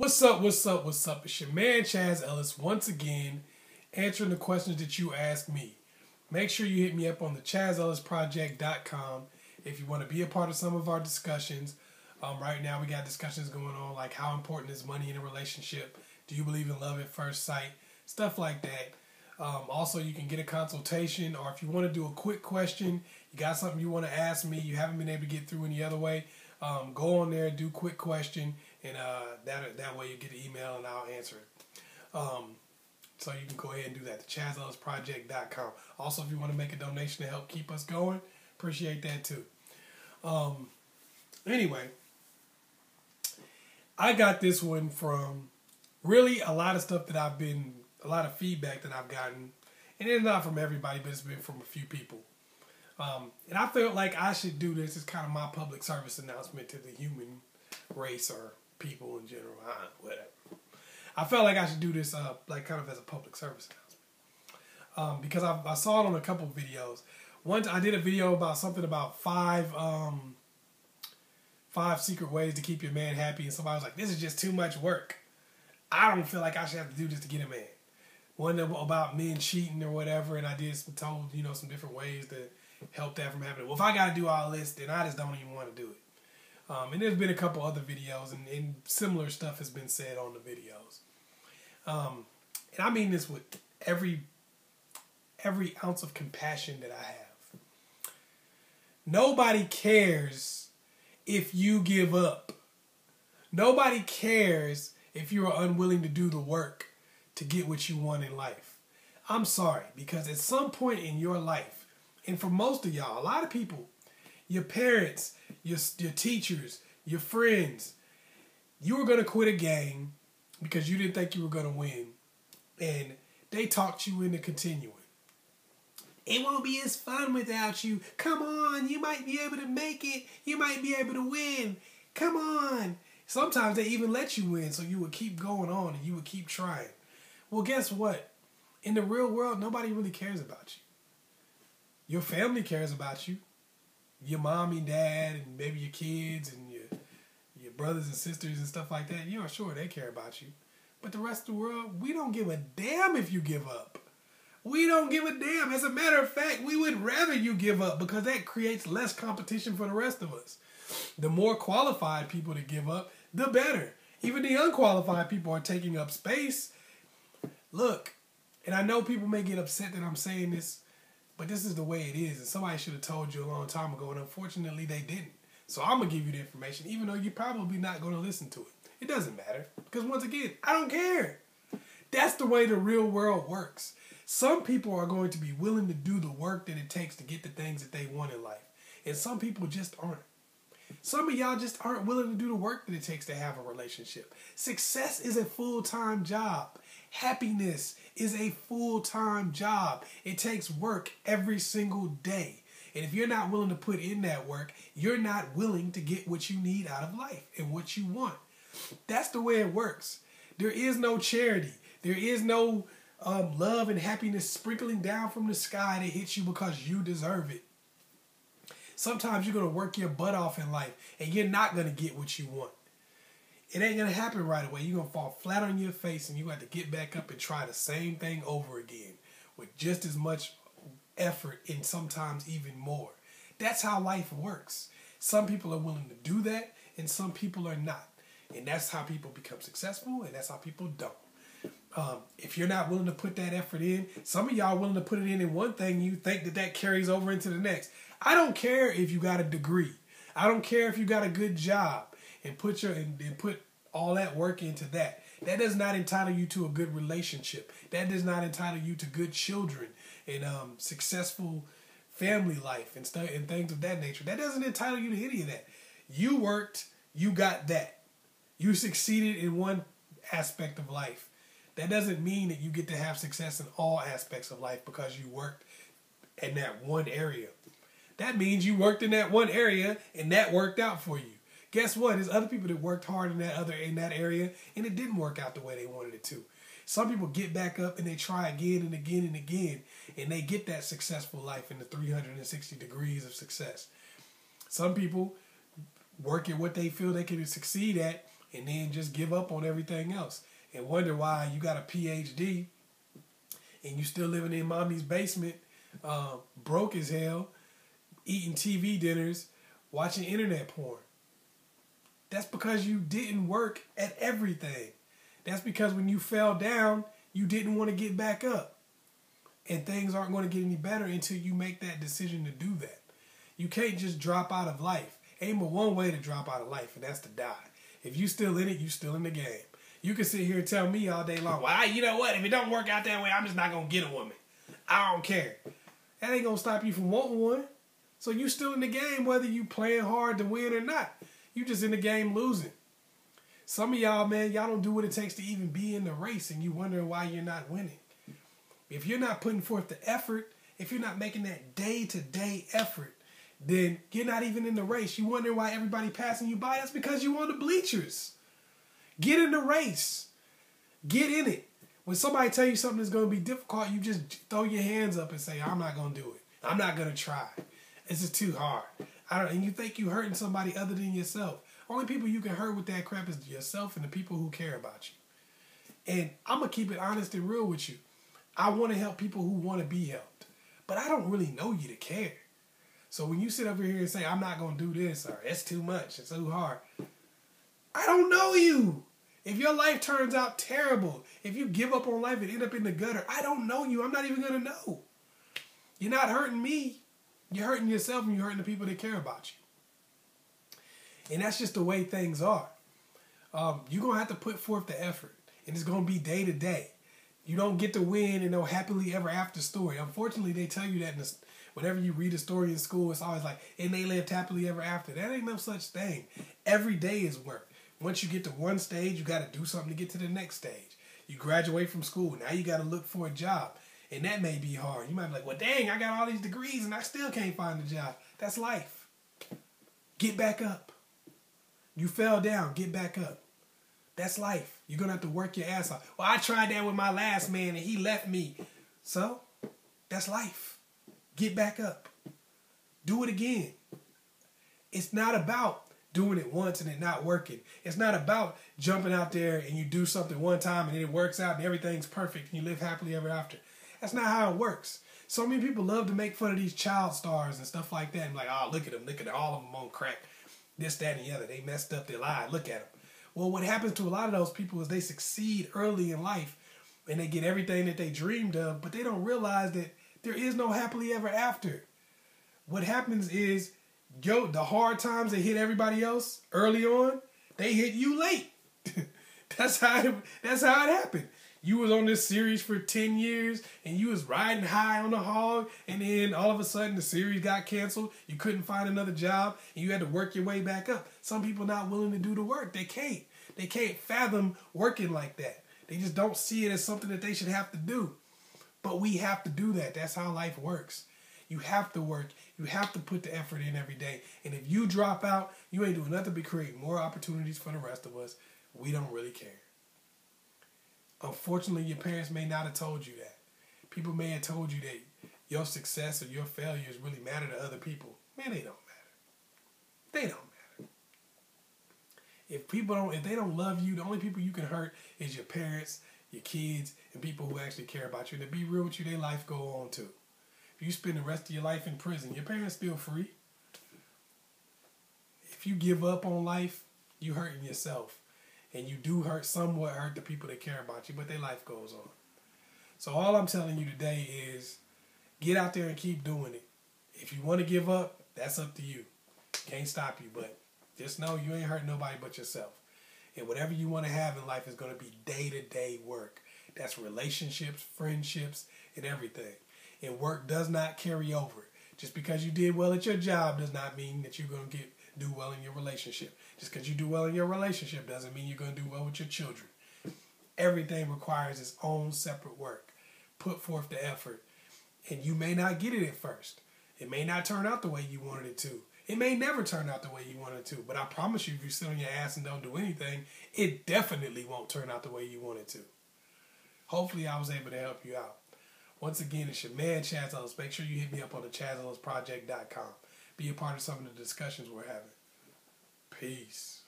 What's up, what's up, what's up? It's your man Chaz Ellis once again answering the questions that you asked me. Make sure you hit me up on the askchazzellisproject.com if you want to be a part of some of our discussions. Right now we got discussions going on like how important is money in a relationship? Do you believe in love at first sight? Stuff like that. Also, you can get a consultation, or if you want to do a quick question, you got something you want to ask me, you haven't been able to get through any other way, go on there, do quick question, and that way you get an email and I'll answer it. So you can go ahead and do that, the askchazzellisproject.com. Also, if you want to make a donation to help keep us going, appreciate that too. Anyway, I got this one from really a lot of stuff that a lot of feedback that I've gotten, and it's not from everybody, but it's been from a few people. And I felt like I should do this as kind of my public service announcement to the human race or people in general, whatever. I felt like I should do this like kind of as a public service announcement. Because I saw it on a couple of videos. Once I did a video about something about five secret ways to keep your man happy, and somebody was like, this is just too much work. I don't feel like I should have to do this to get a man. One about men cheating or whatever, and I did some different ways to help that from happening. Well, if I got to do all this, then I just don't even want to do it. And there's been a couple other videos, and similar stuff has been said on the videos. And I mean this with every ounce of compassion that I have. Nobody cares if you give up. Nobody cares if you are unwilling to do the work to get what you want in life. I'm sorry, because at some point in your life, and for most of y'all, a lot of people, your parents, your teachers, your friends, you were going to quit a game because you didn't think you were going to win, and they talked you into continuing. It won't be as fun without you. Come on, you might be able to make it. You might be able to win. Come on. Sometimes they even let you win, so you would keep going on and you would keep trying. Well, guess what? In the real world, nobody really cares about you. Your family cares about you. Your mom and dad and maybe your kids and your brothers and sisters and stuff like that. Yeah, sure, they care about you. But the rest of the world, we don't give a damn if you give up. We don't give a damn. As a matter of fact, we would rather you give up because that creates less competition for the rest of us. The more qualified people to give up, the better. Even the unqualified people are taking up space. Look, and I know people may get upset that I'm saying this, but this is the way it is. And somebody should have told you a long time ago, and unfortunately they didn't. So I'm going to give you the information, even though you're probably not going to listen to it. It doesn't matter, because once again, I don't care. That's the way the real world works. Some people are going to be willing to do the work that it takes to get the things that they want in life. And some people just aren't. Some of y'all just aren't willing to do the work that it takes to have a relationship. Success is a full-time job. Happiness is a full-time job. It takes work every single day. And if you're not willing to put in that work, you're not willing to get what you need out of life and what you want. That's the way it works. There is no charity. There is no love and happiness sprinkling down from the sky that hits you because you deserve it. Sometimes you're going to work your butt off in life and you're not going to get what you want. It ain't going to happen right away. You're going to fall flat on your face and you have to get back up and try the same thing over again with just as much effort and sometimes even more. That's how life works. Some people are willing to do that and some people are not. And that's how people become successful and that's how people don't. If you're not willing to put that effort in, some of y'all are willing to put it in one thing, you think that carries over into the next. I don't care if you got a degree. I don't care if you got a good job and put all that work into that. That does not entitle you to a good relationship. That does not entitle you to good children and successful family life and stuff and things of that nature. That doesn't entitle you to any of that. You worked, you got that. You succeeded in one aspect of life. That doesn't mean that you get to have success in all aspects of life because you worked in that one area. That means you worked in that one area and that worked out for you. Guess what? There's other people that worked hard in that area and it didn't work out the way they wanted it to. Some people get back up and they try again and again and again and they get that successful life in the 360 degrees of success. Some people work at what they feel they can succeed at and then just give up on everything else and wonder why you got a PhD and you still living in mommy's basement, broke as hell, eating TV dinners, watching internet porn. That's because you didn't work at everything. That's because when you fell down, you didn't want to get back up. And things aren't going to get any better until you make that decision to do that. You can't just drop out of life. Ain't but one way to drop out of life, and that's to die. If you still in it, you still in the game. You can sit here and tell me all day long, well, you know what? If it don't work out that way, I'm just not going to get a woman. I don't care. That ain't going to stop you from wanting one. So you still in the game whether you playing hard to win or not. You just in the game losing. Some of y'all, man, y'all don't do what it takes to even be in the race, and you wondering why you're not winning. If you're not putting forth the effort, if you're not making that day-to-day effort, then you're not even in the race. You wonder why everybody passing you by. That's because you on the bleachers. Get in the race. Get in it. When somebody tell you something that's going to be difficult, you just throw your hands up and say, I'm not going to do it. I'm not going to try. This is too hard. And you think you're hurting somebody other than yourself. Only people you can hurt with that crap is yourself and the people who care about you. And I'm going to keep it honest and real with you. I want to help people who want to be helped. But I don't really know you to care. So when you sit over here and say, I'm not going to do this, or it's too much, it's too hard, I don't know you. If your life turns out terrible, if you give up on life and end up in the gutter, I don't know you. I'm not even going to know. You're not hurting me. You're hurting yourself and you're hurting the people that care about you. And that's just the way things are. You're going to have to put forth the effort. And it's going to be day to day. You don't get to win in no happily ever after story. Unfortunately, they tell you that whenever you read a story in school, it's always like, and they lived happily ever after. That ain't no such thing. Every day is work. Once you get to one stage, you got to do something to get to the next stage. You graduate from school. Now you got to look for a job. And that may be hard. You might be like, well, dang, I got all these degrees and I still can't find a job. That's life. Get back up. You fell down. Get back up. That's life. You're going to have to work your ass off. Well, I tried that with my last man and he left me. So, that's life. Get back up. Do it again. It's not about doing it once and it not working. It's not about jumping out there and you do something one time and it works out and everything's perfect and you live happily ever after. That's not how it works. So many people love to make fun of these child stars and stuff like that. And like, oh, look at them. Look at all of them on crack. This, that, and the other. They messed up their lives. Look at them. Well, what happens to a lot of those people is they succeed early in life and they get everything that they dreamed of, but they don't realize that there is no happily ever after. What happens is, the hard times that hit everybody else early on, they hit you late. That's how it happened. You was on this series for 10 years and you was riding high on the hog, and then all of a sudden the series got canceled. You couldn't find another job and you had to work your way back up. Some people not willing to do the work. They can't. They can't fathom working like that. They just don't see it as something that they should have to do. But we have to do that. That's how life works. You have to work. You have to put the effort in every day. And if you drop out, you ain't doing nothing but create more opportunities for the rest of us. We don't really care. Unfortunately, your parents may not have told you that. People may have told you that your success or your failures really matter to other people. Man, they don't matter. They don't matter. If they don't love you, the only people you can hurt is your parents, your kids, and people who actually care about you. And to be real with you, their life go on too. If you spend the rest of your life in prison, your parents still free. If you give up on life, you hurting yourself. And you do somewhat hurt the people that care about you, but their life goes on. So all I'm telling you today is get out there and keep doing it. If you want to give up, that's up to you. Can't stop you, but just know you ain't hurting nobody but yourself. And whatever you want to have in life is going to be day-to-day work. That's relationships, friendships, and everything. And work does not carry over. Just because you did well at your job does not mean that you're going to do well in your relationship. Just because you do well in your relationship doesn't mean you're going to do well with your children. Everything requires its own separate work. Put forth the effort. And you may not get it at first. It may not turn out the way you wanted it to. It may never turn out the way you wanted it to. But I promise you, if you sit on your ass and don't do anything, it definitely won't turn out the way you want it to. Hopefully I was able to help you out. Once again, it's your man, Chazzellis. Make sure you hit me up on the chazzellisproject.com. Be a part of some of the discussions we're having. Peace.